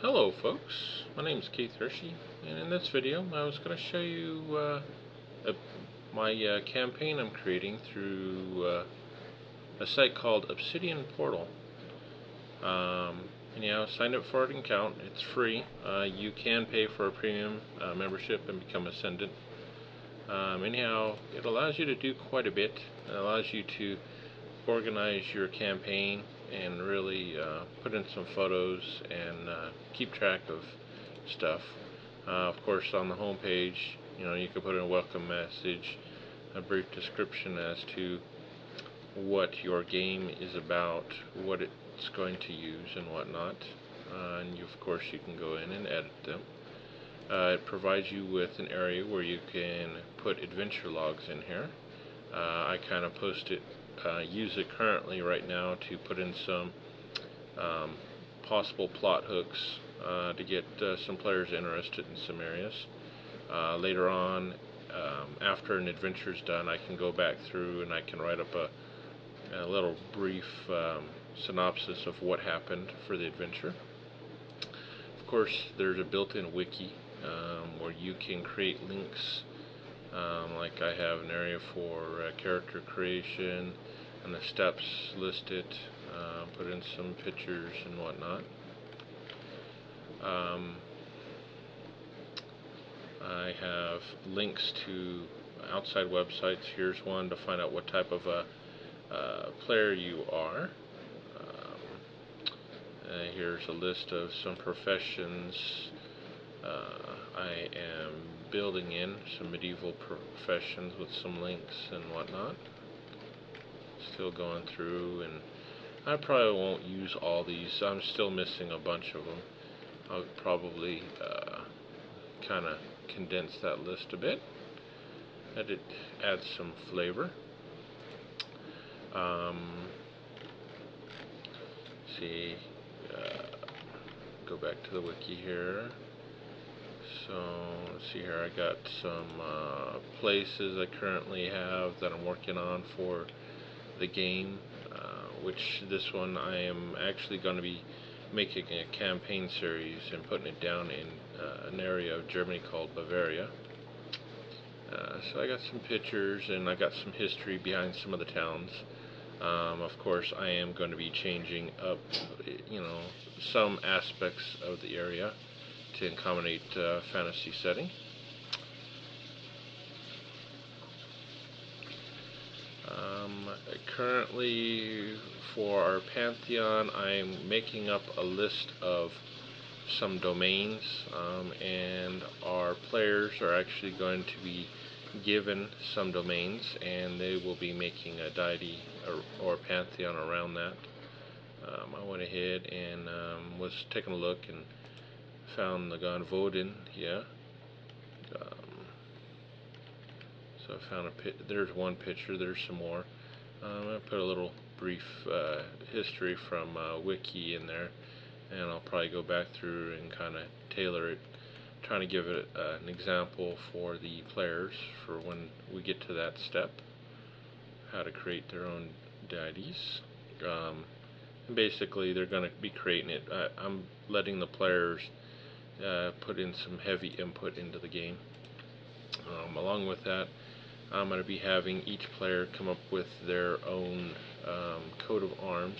Hello folks, my name is Keith Hershey, and in this video I was going to show you my campaign I'm creating through a site called Obsidian Portal. Anyhow, signed up for an account. It's free. You can pay for a premium membership and become Ascendant. Anyhow, it allows you to do quite a bit. It allows you to organize your campaign and really put in some photos and keep track of stuff. Of course, on the home page, you can put in a welcome message, a brief description as to what your game is about, what it's going to use, and whatnot. And of course, you can go in and edit them. It provides you with an area where you can put adventure logs in here. I kind of use it currently right now to put in some possible plot hooks to get some players interested in some areas. Later on, after an adventure is done, I can go back through and I can write up a little brief synopsis of what happened for the adventure. Of course, there's a built-in wiki where you can create links. Like I have an area for character creation and the steps listed, put in some pictures and whatnot. I have links to outside websites. Here's one to find out what type of a player you are. Here's a list of some professions I am building in, some medieval professions with some links and whatnot. Still going through, and I probably won't use all these. I'm still missing a bunch of them. I'll probably kind of condense that list a bit. Let it add some flavor. See, go back to the wiki here. So let's see here. I got some places I currently have that I'm working on for the game, which this one I am actually going to be making a campaign series and putting it down in an area of Germany called Bavaria. So I got some pictures and I got some history behind some of the towns. Of course, I am going to be changing up, some aspects of the area to accommodate fantasy setting. Currently, for our Pantheon, I'm making up a list of some domains, and our players are actually going to be given some domains, and they will be making a deity or Pantheon around that. I went ahead and was taking a look and found the god Vodin here. So I found there's one picture, there's some more. I put a little brief history from Wiki in there, and I'll probably go back through and kind of tailor it, trying to give it an example for the players for when we get to that step, how to create their own deities. And basically, they're going to be creating it. I'm letting the players put in some heavy input into the game. Along with that, I'm going to be having each player come up with their own coat of arms,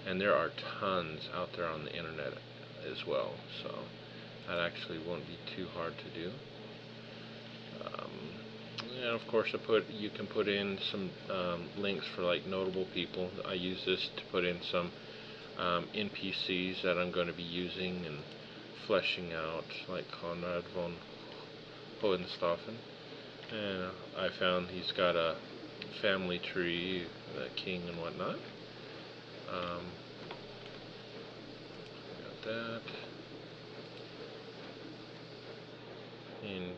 and there are tons out there on the internet as well, so that actually won't be too hard to do. And of course, you can put in some links for like notable people. I use this to put in some NPCs that I'm going to be using and fleshing out, like Conrad von Hohenstaufen. And I found he's got a family tree, the king and whatnot. Got that. And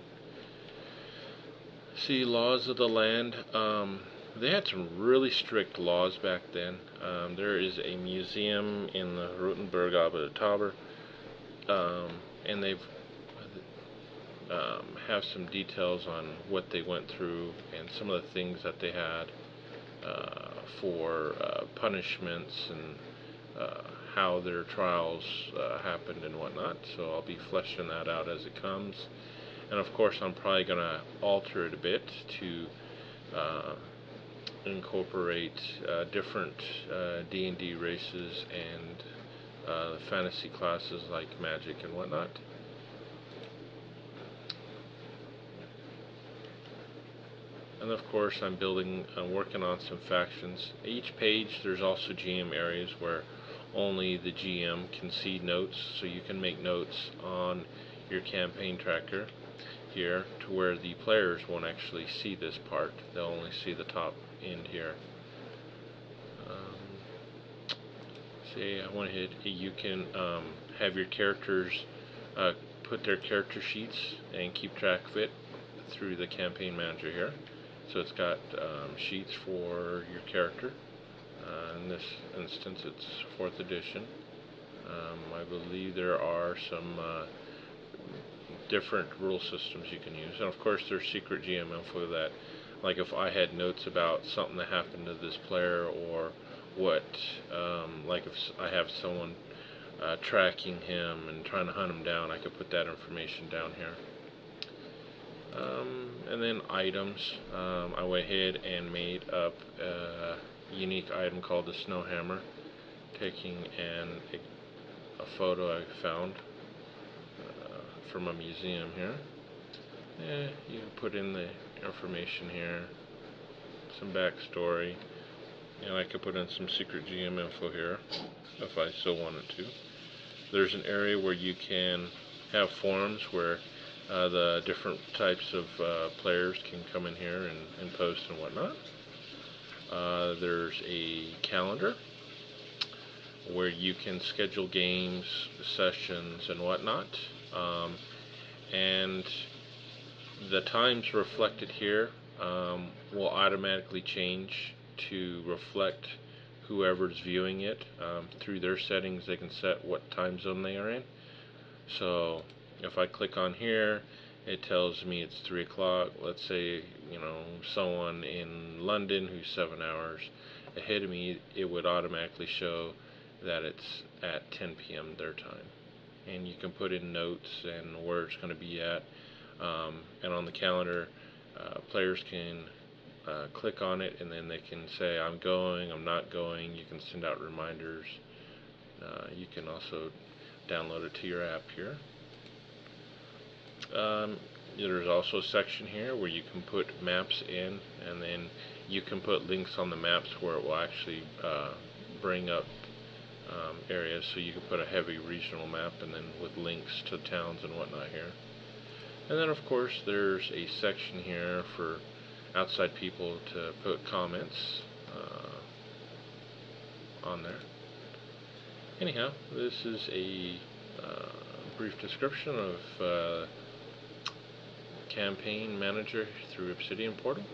see, laws of the land. They had some really strict laws back then. There is a museum in the Rotenburg Tower, and they've have some details on what they went through and some of the things that they had for punishments and how their trials happened and whatnot. So I'll be fleshing that out as it comes. And of course, I'm probably going to alter it a bit to incorporate different D&D races and fantasy classes like magic and whatnot. And of course, I'm working on some factions. Each page, there's also GM areas where only the GM can see notes, so you can make notes on your campaign tracker here to where the players won't actually see this part. They'll only see the top end here. Say I went ahead, you can have your characters put their character sheets and keep track of it through the campaign manager here. So it's got sheets for your character. In this instance, it's 4th edition. I believe there are some different rule systems you can use, and of course there's secret GM info that, like if I had notes about something that happened to this player, or what, like if I have someone tracking him and trying to hunt him down, I could put that information down here. And then items, I went ahead and made up a unique item called the Snow Hammer, taking a photo I found from a museum here. You can put in the information here, some backstory, and I could put in some secret GM info here if I so wanted to. There's an area where you can have forums where the different types of players can come in here and post and whatnot. There's a calendar where you can schedule games, sessions, and whatnot. And the times reflected here will automatically change to reflect whoever's viewing it. Through their settings, they can set what time zone they are in. So if I click on here, it tells me it's 3 o'clock. Let's say, someone in London who's 7 hours ahead of me, it would automatically show that it's at 10 p.m. their time. And you can put in notes and where it's going to be at. And on the calendar, players can click on it, and then they can say, I'm going, I'm not going. You can send out reminders. You can also download it to your app here. There's also a section here where you can put maps in, and then you can put links on the maps where it will actually bring up areas. So you can put a heavy regional map, and then with links to towns and whatnot here. And then of course there's a section here for outside people to put comments on there. Anyhow, this is a brief description of Campaign Manager through Obsidian Portal.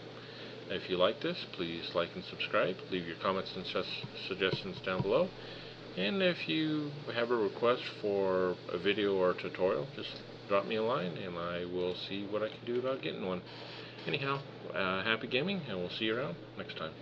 If you like this, please like and subscribe. Leave your comments and suggestions down below. And if you have a request for a video or a tutorial, just drop me a line and I will see what I can do about getting one. Anyhow, happy gaming, and we'll see you around next time.